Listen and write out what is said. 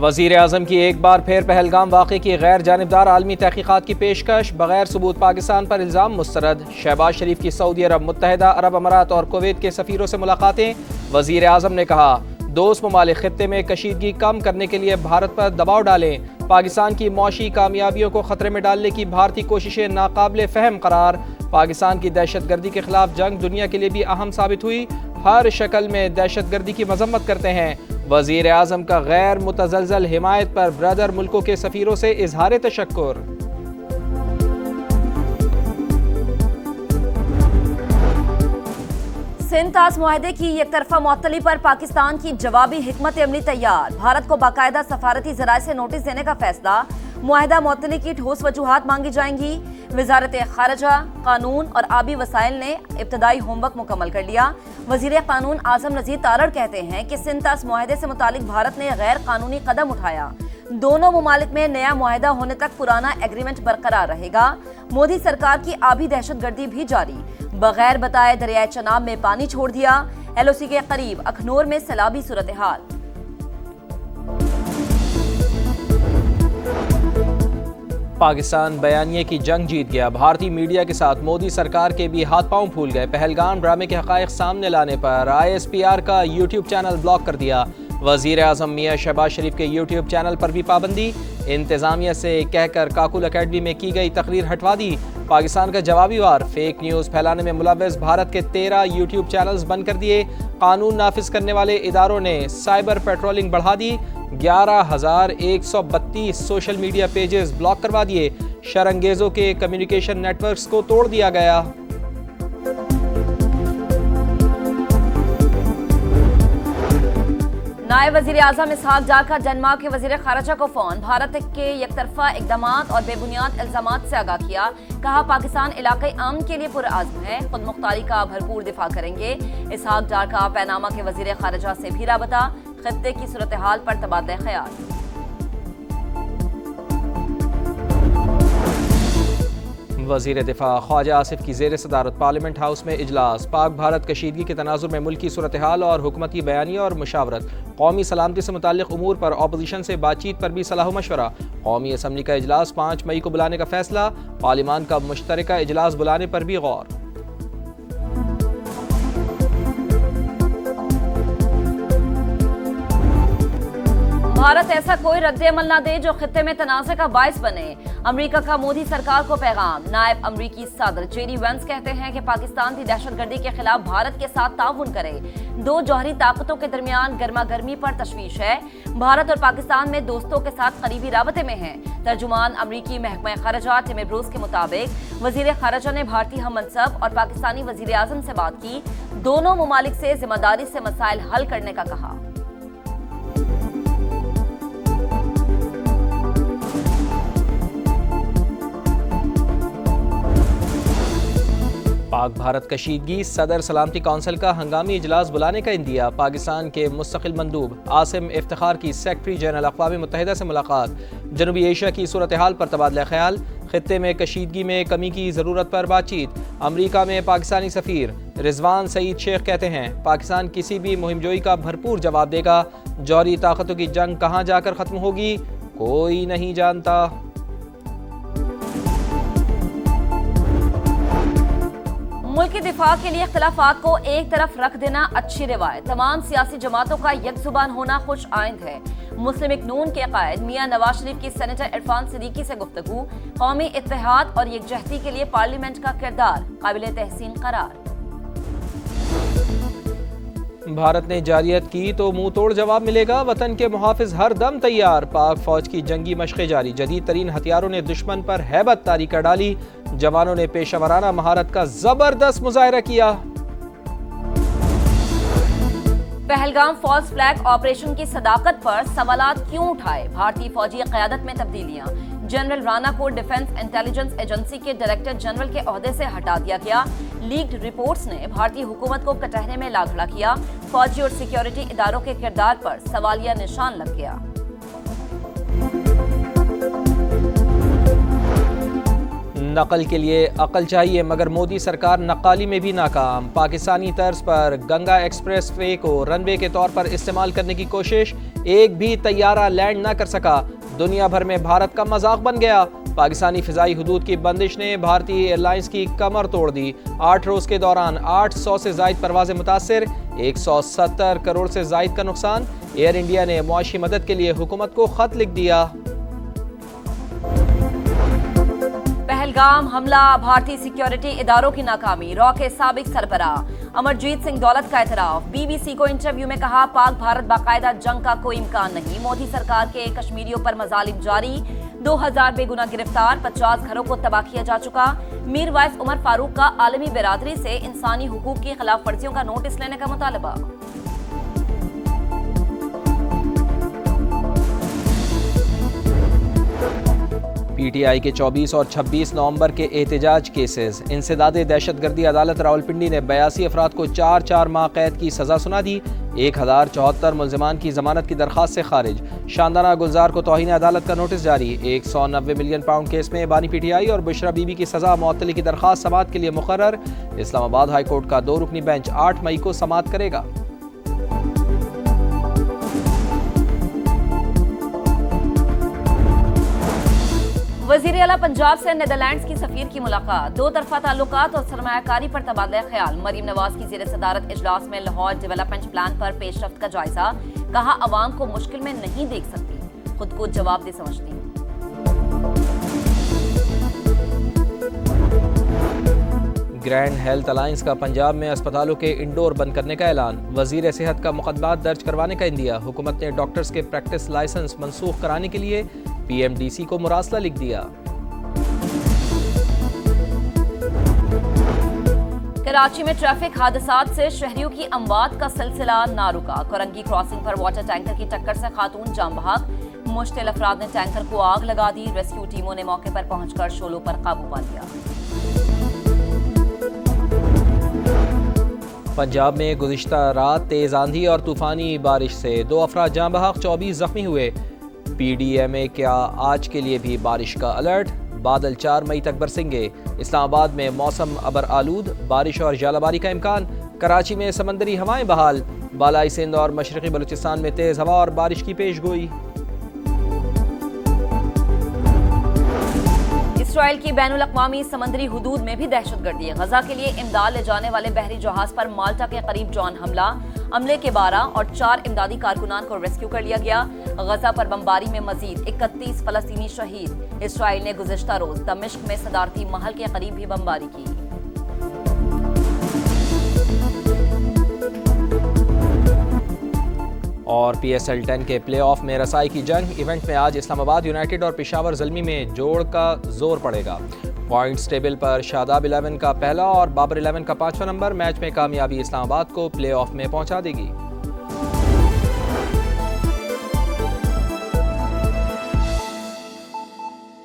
वज़ीर आज़म की एक बार फिर पहलगाम वाक़े की गैर जानिबदार आलमी तहक़ीक़ात की पेशकश, बगैर सबूत पाकिस्तान पर इल्ज़ाम मुस्तरद। शहबाज शरीफ की सऊदी अरब, मुत्तहिदा अरब अमारात और कुवैत के सफ़ीरों से मुलाकातें। वज़ीर आज़म ने कहा, दोस्त ममालिक ख़ित्ते में कशीदगी कम करने के लिए भारत पर दबाव डालें। पाकिस्तान की मौशी कामयाबियों को ख़तरे में डालने की भारतीय कोशिशें नाकाबिले फ़हम करार। पाकिस्तान की दहशतगर्दी के खिलाफ जंग दुनिया के लिए भी अहम साबित हुई। हर शक्ल में दहशतगर्दी की मजम्मत करते हैं। वज़ीर आज़म का गैर मुतज़लज़ल हिमायत पर ब्रदर मुल्कों के सफ़ीरों से इजहार तशक्कुर। सिंध तास मुआहदे की एकतरफा मुअत्तली पर पाकिस्तान की जवाबी हिकमत अमली तैयार। भारत को बाकायदा सफारती जराए से नोटिस देने का फैसला। मुआहदा मुअत्तली की ठोस वजूहात मांगी जाएंगी। वजारत खारजा, कानून और आबी वसाइल ने इब्तदाई होमवर्क मुकम्मल कर लिया। वजीर कानून आजम नज़ीर तारड़ कहते हैं कि सिंध तास मुआहदे से मुतालिक भारत ने गैर कानूनी कदम उठाया। दोनों मुमालिक में नया मुआहदा होने तक पुराना एग्रीमेंट बरकरार रहेगा। मोदी सरकार की आबी दहशतगर्दी भी जारी। बगैर बताए दरियाए चनाब में पानी छोड़ दिया। LOC के करीब अखनूर में सैलाबी सूरत हाल। पाकिस्तान बयानिए की जंग जीत गया। भारतीय मीडिया के साथ मोदी सरकार के भी हाथ पांव फूल गए। पहलगाम ड्रामे के हक़ाइक़ सामने लाने पर ISPR का YouTube चैनल ब्लॉक कर दिया। वज़ीर आज़म मियां शहबाज शरीफ के YouTube चैनल पर भी पाबंदी। इंतज़ामिया से कहकर काकुल अकेडमी में की गई तकरीर हटवा दी। पाकिस्तान का जवाबी वार, फेक न्यूज़ फैलाने में मुलव्वस भारत के 13 YouTube चैनल्स बंद कर दिए। कानून नाफिज करने वाले इदारों ने साइबर पेट्रोलिंग बढ़ा दी। 11,132 सोशल मीडिया पेजेस ब्लॉक करवा दिए। शरंगेजों के कम्युनिकेशन नेटवर्क्स को तोड़ दिया गया। नायब वज़ीर आज़म इसहाक डार का डेनमार्क के वज़ीर ख़ारजा को फ़ोन। भारत के एकतरफा इक़दामात और बेबुनियाद इल्ज़ामात से आगाह किया। कहा, पाकिस्तान इलाक़ाई अमन के लिए पुरअज़्म है, खुद मुख्तारी का भरपूर दिफा करेंगे। इसहाक डार का पैनामा के वज़ीर ख़ारजा से भी राबता। खत्ते की सूरत हाल पर तबादला ख्याल। वज़ीर दिफा ख्वाजा आसिफ की ज़ेर सदारत पार्लियामेंट हाउस में इजलास। पाक भारत कशीदगी के तनाजुर में मुल्की सूरत हाल और हुकूमती बयानिया और मुशावरत। कौमी सलामती से मुताल्लिक़ उमूर पर अपोजिशन से बातचीत पर भी सलाह मशवरा। कौमी असम्बली का इजलास 5 मई को बुलाने का फैसला। पार्लियामान का मुश्तरका इजलास बुलाने पर भी गौर। भारत ऐसा कोई रद्द-ए-अमल ना दे जो खित्ते में तनाज़े का बायस बने। अमरीका का मोदी सरकार को पैगाम। नायब अमरीकी सदर JD वेंस कहते हैं कि पाकिस्तान की दहशतगर्दी के खिलाफ भारत के साथ ताउन करे। दो जौहरी ताकतों के दरमियान गर्मा गर्मी पर तशवीश है। भारत और पाकिस्तान में दोस्तों के साथ करीबी राबते में हैं। तर्जुमान अमरीकी महकमा ख़ारजा टिम ब्रूस के मुताबिक वज़ीर ख़ारजा ने भारतीय हम मनसब और पाकिस्तानी वज़ीर आज़म से बात की। दोनों ममालिक से जिम्मेदारी से मसाइल हल करने का कहा। पाक भारत कशीदगी, सदर सलामती कौंसिल का हंगामी इजलास बुलाने का इंदिया। पाकिस्तान के मुस्तकिल मंदूब आसिम इफ्तिखार की सेक्रेटरी जनरल अक़वाम मुत्तहिदा से मुलाकात। जनूबी एशिया की सूरत हाल पर तबादला ख्याल। खित्ते में कशीदगी में कमी की ज़रूरत पर बातचीत। अमरीका में पाकिस्तानी सफ़ीर रिजवान सईद शेख कहते हैं, पाकिस्तान किसी भी मुहिमजोई का भरपूर जवाब देगा। जौहरी ताकतों की जंग कहाँ जाकर ख़त्म होगी, कोई नहीं जानता। मुल्क के दिफा के लिए इख्तिलाफात को एक तरफ रख देना अच्छी रिवायत। तमाम सियासी जमातों का यकजुबान होना खुश आइंद है। मुस्लिम लीग नून के कायद मियां नवाज शरीफ की सेनेटर इरफान सिद्दीकी से गुफ्तगू। कौमी इत्तेहाद और यकजहती के लिए पार्लियामेंट का किरदार काबिल तहसीन करार। भारत ने जारियत की तो मुंह तोड़ जवाब मिलेगा। वतन के मुहाफिज हर दम तैयार। पाक फौज की जंगी मशक़ें जारी। जदीद तरीन हथियारों ने दुश्मन पर हैबत तारी कर डाली। जवानों ने पेशावराना महारत का जबरदस्त मुजाहिरा किया। पहलगाम फॉल्स फ्लैग ऑपरेशन की सदाकत पर सवालात क्यों उठाए। भारतीय फौजी क़यादत में तब्दीलियां। जनरल राणा को डिफेंस इंटेलिजेंस एजेंसी के डायरेक्टर जनरल के ओहदे से हटा दिया गया। लीक्ड रिपोर्ट्स ने भारतीय हुकूमत को कटहरे में ला खड़ा किया। फौजी और सिक्योरिटी इदारों के किरदार पर सवालिया निशान लग गया। नकल के लिए अकल चाहिए, मगर मोदी सरकार नकाली में भी नाकाम। पाकिस्तानी तर्ज पर गंगा एक्सप्रेस वे को रनवे के तौर पर इस्तेमाल करने की कोशिश, एक भी तैयारा लैंड न कर सका। दुनिया भर में भारत का मजाक बन गया। पाकिस्तानी फिजाई हुदूद की बंदिश ने भारतीय एयरलाइंस की कमर तोड़ दी। 8 रोज के दौरान 800 से जायद परवाजें मुतासिर, 170 करोड़ से जायद का नुकसान। एयर इंडिया ने मुआशी मदद के लिए हुकूमत को खत लिख दिया। पहलगाम हमला, भारतीय सिक्योरिटी इदारों की नाकामी, रॉ के साबिक सरबराह अमरजीत सिंह दौलत का एतराफ। बीबीसी को इंटरव्यू में कहा, पाक भारत बाकायदा जंग का कोई इम्कान नहीं। मोदी सरकार के कश्मीरियों पर मजालिम जारी, 2000 बेगुनाह गिरफ्तार, 50 घरों को तबाह किया जा चुका। मीर वाइस उमर फारूक का आलमी बिरादरी से इंसानी हुकूक की खिलाफ वर्जियों का नोटिस लेने का मुतालबा। पीटीआई के 24 और 26 नवंबर के एहतजाज केसेस। इंसदादे दहशतगर्दी अदालत रावलपिंडी ने 82 अफराद को 4 माह कैद की सजा सुना दी। 1074 मुल्जिमान की जमानत की दरखास्त से खारिज। शानदाना गुलजार को तौहीन अदालत का नोटिस जारी। 190 मिलियन पाउंड केस में बानी पीटीआई और बुशरा बीबी की सजा मुअत्तली की दरखास्त समाअत के लिए मुकर्रर। इस्लामाबाद हाई कोर्ट का 2 रुकनी बेंच 8 मई को समाअत करेगा। वजीर आला पंजाब से नेदरलैंड्स की सफीर की मुलाकात, 2 तरफा ताल्लुकात और सरमायाकारी पर तबादला ख्याल। मरीम नवाज की ज़ेर सदारत इजलास में लाहौर डेवलपमेंट प्लान पर पेशरफ्त का जायजा, कहा अवाम को मुश्किल में नहीं देख सकती, खुद को जवाब दे समझती हूँ। ग्रैंड हेल्थ अलायंस का पंजाब में अस्पतालों के इंडोर बंद करने का ऐलान। वजीर सेहत का मुकदमा दर्ज करवाने का इंदिया। हुकूमत ने डॉक्टर्स के प्रैक्टिस लाइसेंस मनसूख कराने के लिए पीएमडीसी को मुरासला लिख दिया। कराची में ट्रैफिक हादसात से शहरियों की अमवात का सिलसिला ना रुका। कोरंगी क्रॉसिंग पर वाटर टैंकर की टक्कर से खातून जाम बहक, मुश्तिल अफराद ने टैंकर को आग लगा दी। रेस्क्यू टीमों ने मौके पर पहुंचकर शोलों पर काबू पा लिया। पंजाब में गुज़िश्ता रात तेज़ आंधी और तूफानी बारिश से 2 अफराद जाम बहक, 24 जख्मी हुए। पीडीएमए क्या आज के लिए भी बारिश का अलर्ट, बादल 4 मई तक बरसेंगे। इस्लामाबाद में मौसम अबर आलूद, बारिश और जालाबारी का इम्कान। कराची में समंदरी हवाएं बहाल। बालाई सिंध और मशरक़ी बलूचिस्तान में तेज़ हवा और बारिश की पेशगोई। इसराइल की बैनुल अक़वामी समंदरी हुदूद में भी दहशतगर्दी। गजा के लिए इमदाद ले जाने वाले बहरी जहाज पर माल्टा के करीब ड्रोन हमला, अमले के 12 और 4 इमदादी कारकुनान को रेस्क्यू कर लिया गया। गजा पर बमबारी में मजीद 31 फलस्तीनी शहीद। इसराइल ने गुज़िश्ता रोज दमिश्क में सदारती महल के करीब भी बमबारी की। और PSL 10 के प्लेऑफ में रसाई की जंग। इवेंट में आज इस्लामाबाद यूनाइटेड और पेशावर ज़ल्मी में जोड़ का जोर पड़ेगा। पॉइंट्स टेबल पर शादाब 11 का पहला और बाबर 11 का 5वां नंबर। मैच में कामयाबी इस्लामाबाद को प्लेऑफ में पहुंचा देगी।